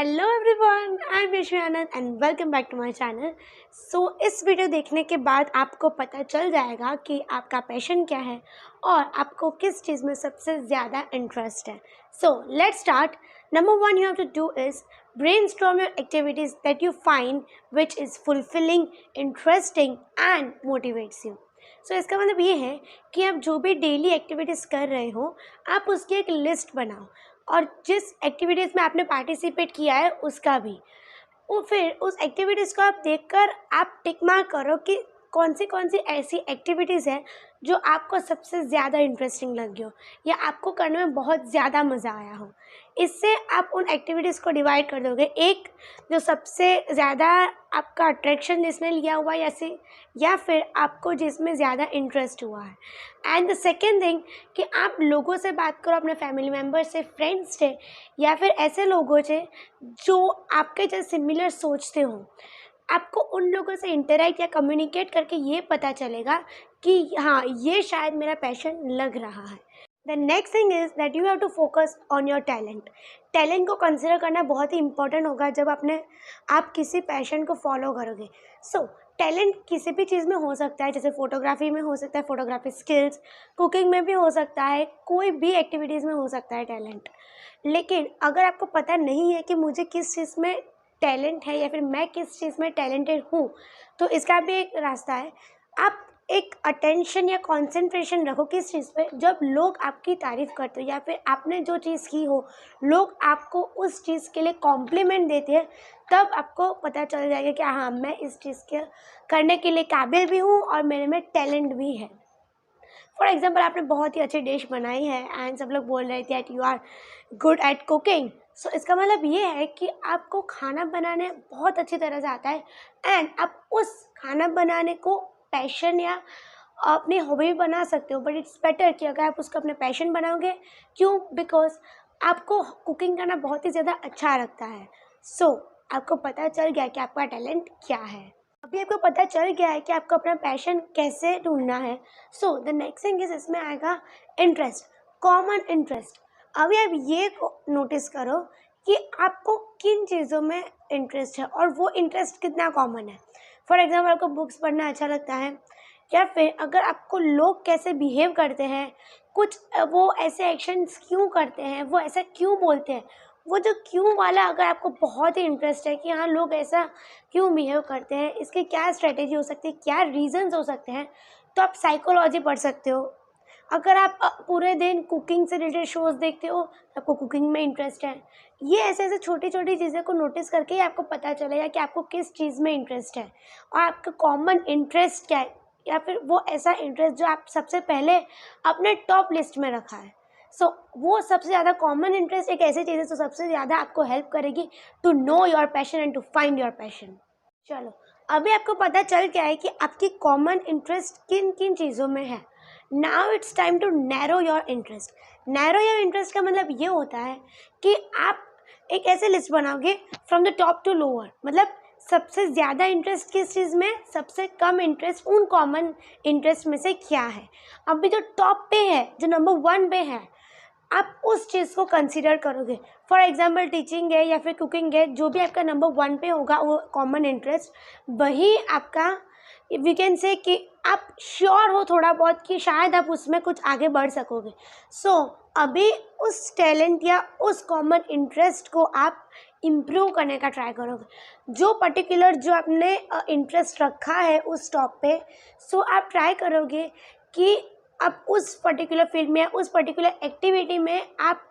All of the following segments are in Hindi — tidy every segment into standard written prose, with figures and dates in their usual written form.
Hello everyone, I am Vishwa Anand and welcome back to my channel. इस वीडियो देखने के बाद आपको पता चल जाएगा कि आपका पैशन क्या है और आपको किस चीज़ में सबसे ज़्यादा इंटरेस्ट है। Let's start. Number one you have to do is brainstorm your activities that you find which is fulfilling, interesting and motivates you. इसका मतलब ये है कि आप जो भी डेली एक्टिविटीज़ कर रहे हो आप उसकी एक लिस्ट बनाओ और जिस एक्टिविटीज़ में आपने पार्टिसिपेट किया है उसका भी। वो फिर उस एक्टिविटीज़ को आप देखकर आप टिक मार्क करो कि कौन सी ऐसी एक्टिविटीज़ है जो आपको सबसे ज़्यादा इंटरेस्टिंग लगी हो या आपको करने में बहुत ज़्यादा मज़ा आया हो। इससे आप उन एक्टिविटीज़ को डिवाइड कर दोगे, एक जो सबसे ज़्यादा आपका अट्रैक्शन जिसने लिया हुआ या फिर आपको जिसमें ज़्यादा इंटरेस्ट हुआ है। एंड द सेकेंड थिंग कि आप लोगों से बात करो, अपने फैमिली मेम्बर से, फ्रेंड्स से या फिर ऐसे लोगों से जो आपके जैसे सिमिलर सोचते हो। आपको उन लोगों से इंटरैक्ट या कम्युनिकेट करके ये पता चलेगा कि हाँ, ये शायद मेरा पैशन लग रहा है। The next thing is that you have to focus on your talent. Talent को कंसिडर करना बहुत ही इंपॉर्टेंट होगा जब आप किसी पैशन को फॉलो करोगे। टैलेंट किसी भी चीज़ में हो सकता है, जैसे फोटोग्राफी में हो सकता है, फोटोग्राफी स्किल्स, कुकिंग में भी हो सकता है, कोई भी एक्टिविटीज़ में हो सकता है टैलेंट। लेकिन अगर आपको पता नहीं है कि मुझे किस चीज़ में टैलेंट है या फिर मैं किस चीज़ में टैलेंटेड हूँ, तो इसका भी एक रास्ता है। आप एक अटेंशन या कंसंट्रेशन रखो किस चीज़ पे। जब लोग आपकी तारीफ़ करते हो या फिर आपने जो चीज़ की हो, लोग आपको उस चीज़ के लिए कॉम्प्लीमेंट देते हैं, तब आपको पता चल जाएगा कि हाँ, मैं इस चीज़ के करने के लिए काबिल भी हूँ और मेरे में टैलेंट भी है। फॉर एग्ज़ाम्पल, आपने बहुत ही अच्छी डिश बनाई है एंड सब लोग बोल रहे थे that you are good at cooking. इसका मतलब ये है कि आपको खाना बनाने बहुत अच्छी तरह से आता है एंड आप उस खाना बनाने को पैशन या अपनी हॉबी बना सकते हो। बट इट्स बेटर कि अगर आप उसको अपने पैशन बनाओगे। क्यों? बिकॉज आपको कुकिंग करना बहुत ही ज़्यादा अच्छा लगता है। आपको पता चल गया कि आपका टैलेंट क्या है। अभी आपको पता चल गया है कि आपको अपना पैशन कैसे ढूंढना है। द नेक्स्ट थिंग इज, इसमें आएगा इंटरेस्ट, कॉमन इंटरेस्ट। अभी आप ये नोटिस करो कि आपको किन चीज़ों में इंटरेस्ट है और वो इंटरेस्ट कितना कॉमन है। फॉर एग्जाम्पल, आपको बुक्स पढ़ना अच्छा लगता है या फिर अगर आपको लोग कैसे बिहेव करते हैं, कुछ वो ऐसे एक्शंस क्यों करते हैं, वो ऐसा क्यों बोलते हैं, वो जो क्यों वाला अगर आपको बहुत ही इंटरेस्ट है कि हाँ, लोग ऐसा क्यों बिहेव करते हैं, इसकी क्या स्ट्रेटेजी हो सकती है, क्या रीजंस हो सकते हैं, तो आप साइकोलॉजी पढ़ सकते हो। अगर आप पूरे दिन कुकिंग से रिलेटेड शोज़ देखते हो, आपको कुकिंग में इंटरेस्ट है। ये ऐसे छोटी छोटी चीज़ें को नोटिस करके ही आपको पता चलेगा कि आपको किस चीज़ में इंटरेस्ट है और आपका कॉमन इंटरेस्ट क्या है या फिर वो ऐसा इंटरेस्ट जो आप सबसे पहले अपने टॉप लिस्ट में रखा है। वो सबसे ज़्यादा कॉमन इंटरेस्ट एक ऐसी चीज़ है जो सबसे ज़्यादा आपको हेल्प करेगी to know your passion and to find your passion. चलो, अभी आपको पता चल गया है कि आपकी कॉमन इंटरेस्ट किन किन चीज़ों में है। Now it's time to narrow your interest. Narrow your interest का मतलब ये होता है कि आप एक ऐसे लिस्ट बनाओगे from the top to lower. मतलब सबसे ज़्यादा इंटरेस्ट किस चीज़ में, सबसे कम इंटरेस्ट उन कॉमन इंटरेस्ट में से क्या है। अभी जो टॉप पे है, जो नंबर 1 पे है, आप उस चीज़ को कंसीडर करोगे। फॉर एग्जांपल, टीचिंग है या फिर कुकिंग है, जो भी आपका नंबर 1 पे होगा वो कॉमन इंटरेस्ट, वही आपका वी कैन से कि आप श्योर हो थोड़ा बहुत कि शायद आप उसमें कुछ आगे बढ़ सकोगे। अभी उस टैलेंट या उस कॉमन इंटरेस्ट को आप इम्प्रूव करने का ट्राई करोगे। जो पर्टिकुलर जो आपने इंटरेस्ट रखा है उस टॉप पे, आप ट्राई करोगे कि आप उस पर्टिकुलर फील्ड में, उस पर्टिकुलर एक्टिविटी में आप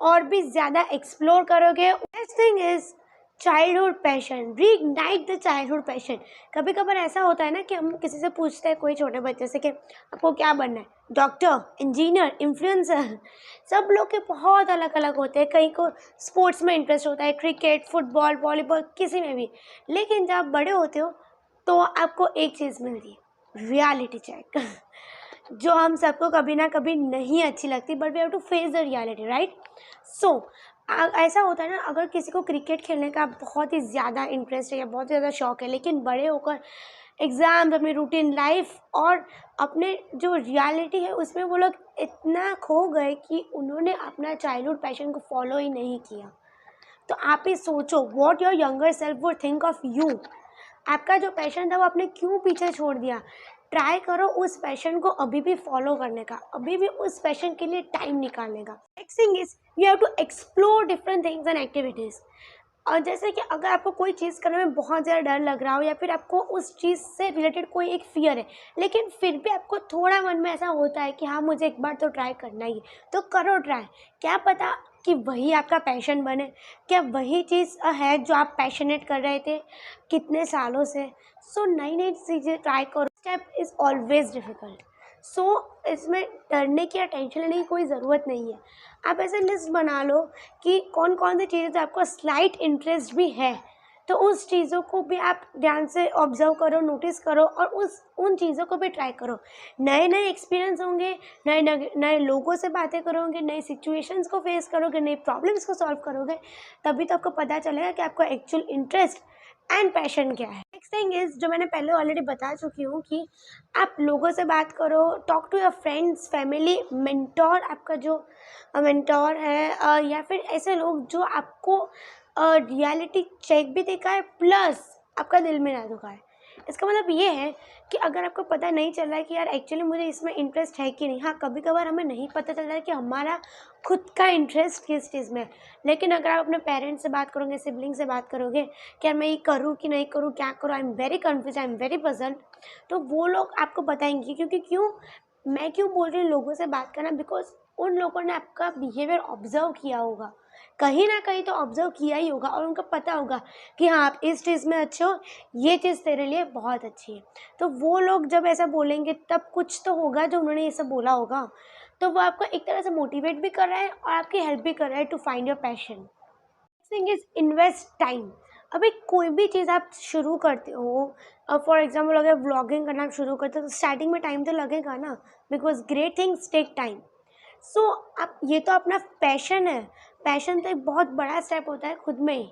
और भी ज़्यादा एक्सप्लोर करोगे। Next thing is childhood passion, reignite the childhood passion. कभी कभार ऐसा होता है ना कि हम किसी से पूछते हैं, कोई छोटे बच्चे से, कि आपको क्या बनना है, डॉक्टर, इंजीनियर, इन्फ्लुएंसर। सब लोग के बहुत अलग अलग होते हैं। कहीं को स्पोर्ट्स में इंटरेस्ट होता है, क्रिकेट, फुटबॉल, वॉलीबॉल, किसी में भी। लेकिन जब आप बड़े होते हो तो आपको एक चीज़ मिलती है, रियलिटी चेक जो हम सबको कभी ना कभी नहीं अच्छी लगती, but we have to face the reality, right. ऐसा होता है ना, अगर किसी को क्रिकेट खेलने का बहुत ही ज़्यादा इंटरेस्ट है या बहुत ज़्यादा शौक है, लेकिन बड़े होकर एग्ज़ाम्स, अपनी रूटीन लाइफ और अपने जो रियलिटी है उसमें वो लोग इतना खो गए कि उन्होंने अपना चाइल्डहुड पैशन को फॉलो ही नहीं किया। तो आप ही सोचो what your younger self would think of you. आपका जो पैशन था वो आपने क्यों पीछे छोड़ दिया। ट्राई करो उस पैशन को अभी भी फॉलो करने का, अभी भी उस पैशन के लिए टाइम निकालने का। Next thing is you have to explore different things and activities. और जैसे कि अगर आपको कोई चीज़ करने में बहुत ज़्यादा डर लग रहा हो या फिर आपको उस चीज़ से रिलेटेड कोई एक फ़ियर है, लेकिन फिर भी आपको थोड़ा मन में ऐसा होता है कि हाँ मुझे एक बार तो ट्राई करना ही है, तो करो ट्राई। क्या पता कि वही आपका पैशन बने, क्या वही चीज़ है जो आप पैशनेट कर रहे थे कितने सालों से। सो नई नई चीज़ें ट्राई करो। Step is always difficult. So इसमें डरने की या टेंशन लेने की कोई ज़रूरत नहीं है। आप ऐसे लिस्ट बना लो कि कौन कौन सी चीज़ें तो आपको स्लाइट इंटरेस्ट भी है, तो उस चीज़ों को भी आप ध्यान से ऑब्जर्व करो, नोटिस करो और उन चीज़ों को भी ट्राई करो। नए नए एक्सपीरियंस होंगे, नए नए नए लोगों से बातें करोगे, नई सिचुएशंस को फेस करोगे, नए प्रॉब्लम्स को सॉल्व करोगे, तभी तो आपको पता चलेगा कि आपका एक्चुअल इंटरेस्ट एंड पैशन क्या है। नेक्स्ट थिंग इज़ जो मैंने पहले ऑलरेडी बता चुकी हूँ कि आप लोगों से बात करो, talk to your friends, family, mentor. आपका जो मेंटोर है या फिर ऐसे लोग जो आपको रियलिटी चेक भी दिखाए प्लस आपका दिल में ना दुखाए। इसका मतलब ये है कि अगर आपको पता नहीं चल रहा है कि यार एक्चुअली मुझे इसमें इंटरेस्ट है कि नहीं। हाँ, कभी कभार हमें नहीं पता चल रहा है कि हमारा खुद का इंटरेस्ट किस चीज़ में है, लेकिन अगर आप अपने पेरेंट्स से बात करोगे, सिबलिंग से बात करोगे कि यार मैं ये करूँ कि नहीं करूँ, क्या करूँ, I am very confuse, I am very puzzled, तो वो लोग आपको बताएंगे। क्योंकि मैं क्यों बोल रही हूँ लोगों से बात करना, बिकॉज उन लोगों ने आपका बिहेवियर ऑब्जर्व किया होगा, कहीं ना कहीं तो ऑब्जर्व किया ही होगा और उनको पता होगा कि हाँ आप इस चीज़ में अच्छे हो, ये चीज़ तेरे लिए बहुत अच्छी है। तो वो लोग जब ऐसा बोलेंगे तब कुछ तो होगा जो उन्होंने ये सब बोला होगा, तो वो आपको एक तरह से मोटिवेट भी कर रहा है और आपकी हेल्प भी कर रहा है to find your passion. Thing is invest time. अभी कोई भी चीज़ आप शुरू करते हो, फॉर एग्जाम्पल अगर व्लॉगिंग करना आप शुरू करते हो तो स्टार्टिंग में टाइम तो लगेगा ना, because great things take time. So आप ये तो अपना पैशन है, पैशन तो एक बहुत बड़ा स्टेप होता है खुद में ही,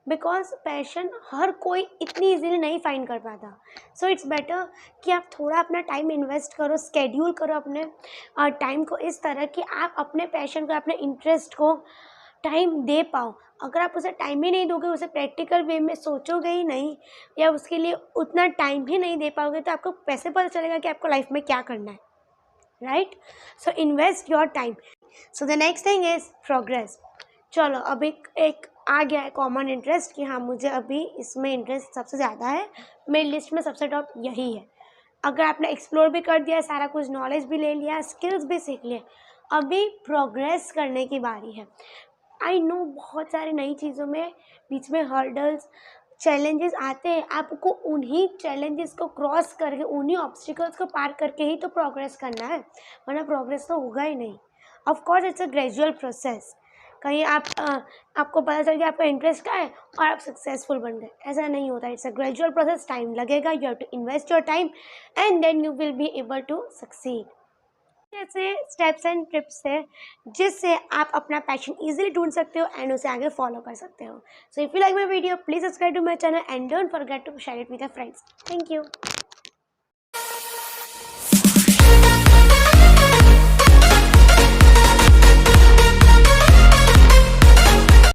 बिकॉज पैशन हर कोई इतनी इजीली नहीं फाइंड कर पाता। सो इट्स बेटर कि आप थोड़ा अपना टाइम इन्वेस्ट करो, स्केड्यूल करो अपने टाइम को इस तरह कि आप अपने पैशन को, अपने इंटरेस्ट को टाइम दे पाओ। अगर आप उसे टाइम ही नहीं दोगे, उसे प्रैक्टिकल वे में सोचोगे ही नहीं या उसके लिए उतना टाइम ही नहीं दे पाओगे, तो आपको कैसे पता चलेगा कि आपको लाइफ में क्या करना है, right. So invest your time. So the next thing is progress. चलो अब एक आ गया है कॉमन इंटरेस्ट कि हाँ मुझे अभी इसमें इंटरेस्ट सबसे ज़्यादा है, मेरी लिस्ट में सबसे टॉप यही है। अगर आपने एक्सप्लोर भी कर दिया, सारा कुछ नॉलेज भी ले लिया, स्किल्स भी सीख लिए, अभी प्रोग्रेस करने की बारी है। आई नो बहुत सारी नई चीज़ों में बीच में हर्डल्स, चैलेंजेस आते हैं, आपको उन्हीं चैलेंजेस को क्रॉस करके, उन्हीं ऑब्स्टिकल्स को पार करके ही तो प्रोग्रेस करना है, वरना प्रोग्रेस तो होगा ही नहीं। Of course it's a gradual process. कहीं आपको पता चल गया आपका इंटरेस्ट क्या है और आप सक्सेसफुल बन गए, ऐसा नहीं होता। It's a gradual process, time लगेगा, you have to invest your time and then you will be able to succeed. ऐसे स्टेप्स एंड टिप्स है जिससे आप अपना पैशन इजीली ढूंढ सकते हो एंड उसे आगे फॉलो कर सकते हो। So if you like my video please subscribe to my channel and don't forget to share it with your friends. Thank you.